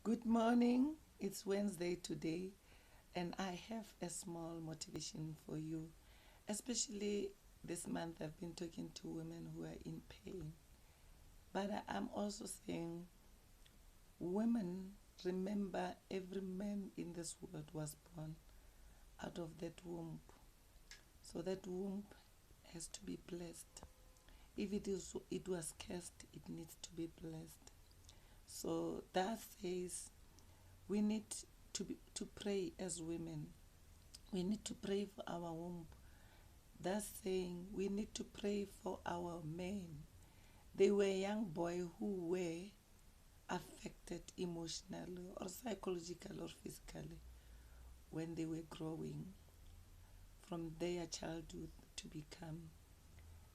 Good morning. It's Wednesday today, and I have a small motivation for you. Especially this month, I've been talking to women who are in pain. But I'm also saying, women, remember every man in this world was born out of that womb. So that womb has to be blessed. If it was cursed, it needs to be blessed. So that says we need to pray as women. We need to pray for our womb. That's saying we need to pray for our men. They were young boys who were affected emotionally or psychologically or physically when they were growing from their childhood to become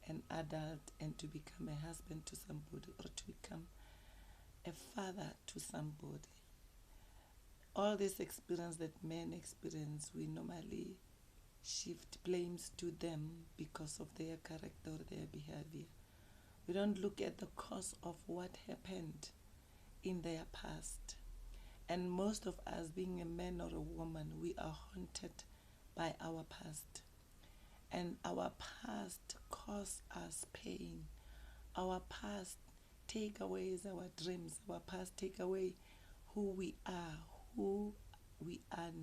an adult and to become a husband to somebody or to become a father to somebody. All this experience that men experience, we normally shift blames to them because of their character or their behavior. We don't look at the cause of what happened in their past. And most of us, being a man or a woman, we are haunted by our past. And our past cause us pain. Our past take away our dreams. Our past take away who we are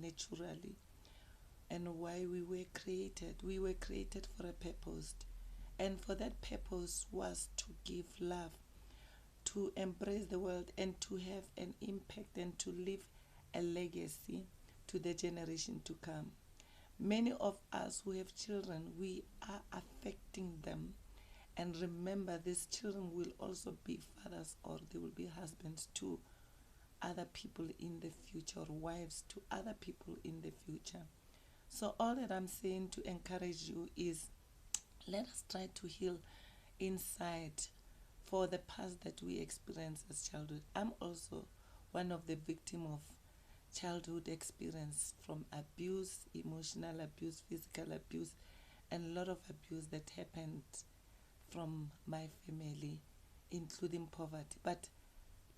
naturally, and why we were created. We were created for a purpose. And for that purpose was to give love, to embrace the world, and to have an impact and to leave a legacy to the generation to come. Many of us who have children, we are affecting them. And remember, these children will also be fathers or they will be husbands to other people in the future, or wives to other people in the future. So, all that I'm saying to encourage you is let us try to heal inside for the past that we experienced as childhood. I'm also one of the victims of childhood experience from abuse, emotional abuse, physical abuse, and a lot of abuse that happened from my family, including poverty. But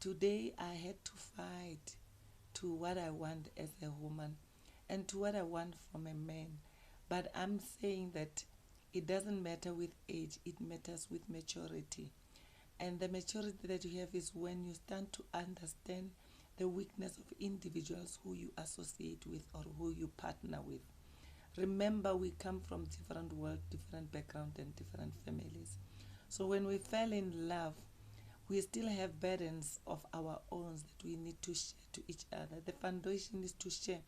today I had to fight to what I want as a woman and to what I want from a man. But I'm saying that it doesn't matter with age, it matters with maturity. And the maturity that you have is when you start to understand the weakness of individuals who you associate with or who you partner with. Remember, we come from different world, different background, and different families. So when we fell in love, we still have burdens of our own that we need to share to each other. The foundation is to share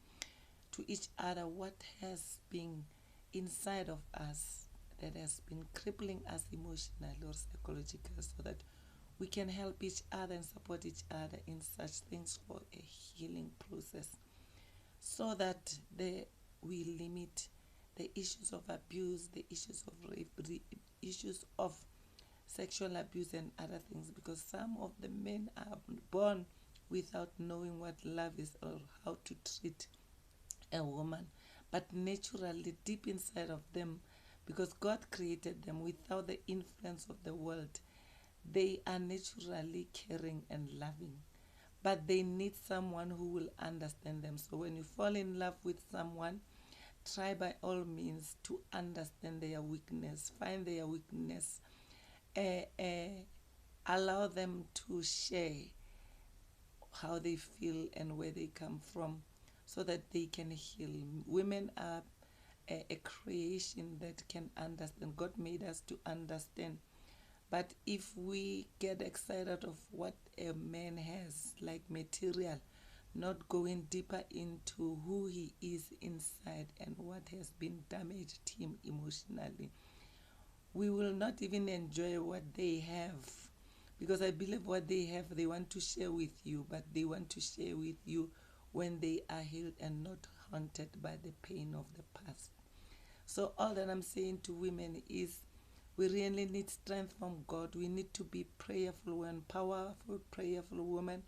to each other what has been inside of us that has been crippling us emotionally or psychologically, so that we can help each other and support each other in such things for a healing process, so that we limit the issues of abuse, the issues of rape, the issues of sexual abuse and other things, because some of the men are born without knowing what love is or how to treat a woman. But naturally, deep inside of them, because God created them without the influence of the world, they are naturally caring and loving. But they need someone who will understand them. So when you fall in love with someone, try by all means to understand their weakness, find their weakness, uh, uh, allow them to share how they feel and where they come from, so that they can heal. Women are a creation that can understand. God made us to understand. But if we get excited of what a man has, like material, not going deeper into who he is inside and what has been damaged him emotionally, we will not even enjoy what they have. Because I believe what they have, they want to share with you, but they want to share with you when they are healed and not haunted by the pain of the past. So, all that I'm saying to women is we really need strength from God. We need to be prayerful and powerful, prayerful women,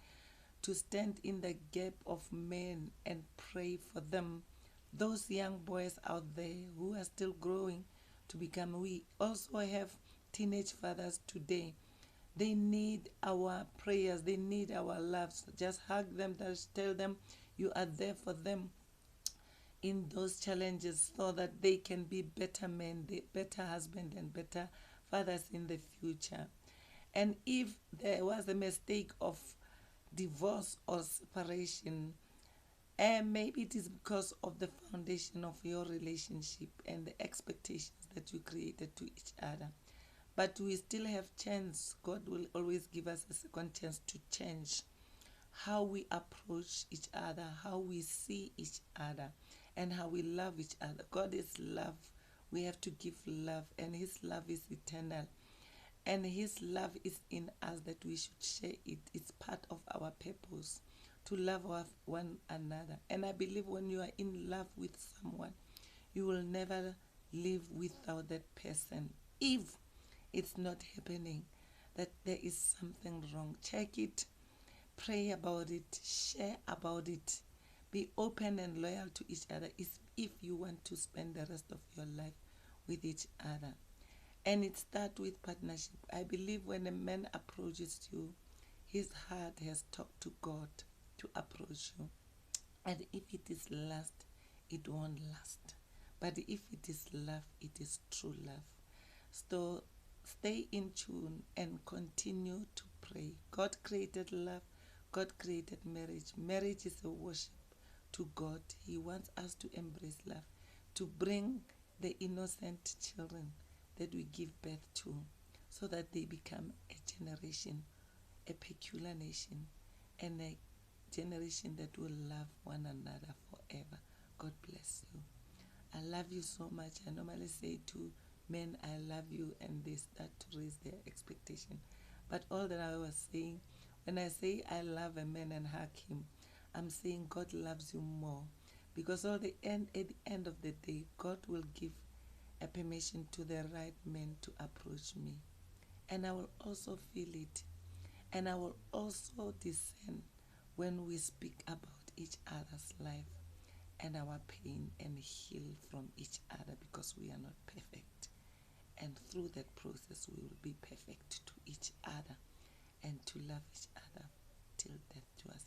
to stand in the gap of men and pray for them. Those young boys out there who are still growing to become, we also have teenage fathers today. They need our prayers. They need our loves. Just hug them. Just tell them you are there for them in those challenges so that they can be better men, better husband, and better fathers in the future. And if there was a mistake of divorce or separation, and maybe it is because of the foundation of your relationship and the expectations that you created to each other. But we still have chance. God will always give us a second chance to change how we approach each other, how we see each other, and how we love each other. God is love. We have to give love, and His love is eternal. And His love is in us that we should share it. It's part of our purpose to love one another. And I believe when you are in love with someone, you will never live without that person. If it's not happening, that there is something wrong, check it, pray about it, share about it, be open and loyal to each other if you want to spend the rest of your life with each other. And it starts with partnership. I believe when a man approaches you, his heart has talked to God to approach you. And if it is lust, it won't last. But if it is love, it is true love. So stay in tune and continue to pray. God created love. God created marriage. Marriage is a worship to God. He wants us to embrace love, to bring the innocent children that we give birth to, so that they become a generation, a peculiar nation, and a generation that will love one another forever. God bless you. I love you so much. I normally say to men, I love you, and they start to raise their expectation. But all that I was saying, when I say I love a man and hug him, I'm saying God loves you more. Because at the end of the day, God will give a permission to the right man to approach me. And I will also feel it. And I will also discern when we speak about each other's life and our pain, and heal from each other, because we are not perfect. And through that process, we will be perfect to each other and to love each other till death do us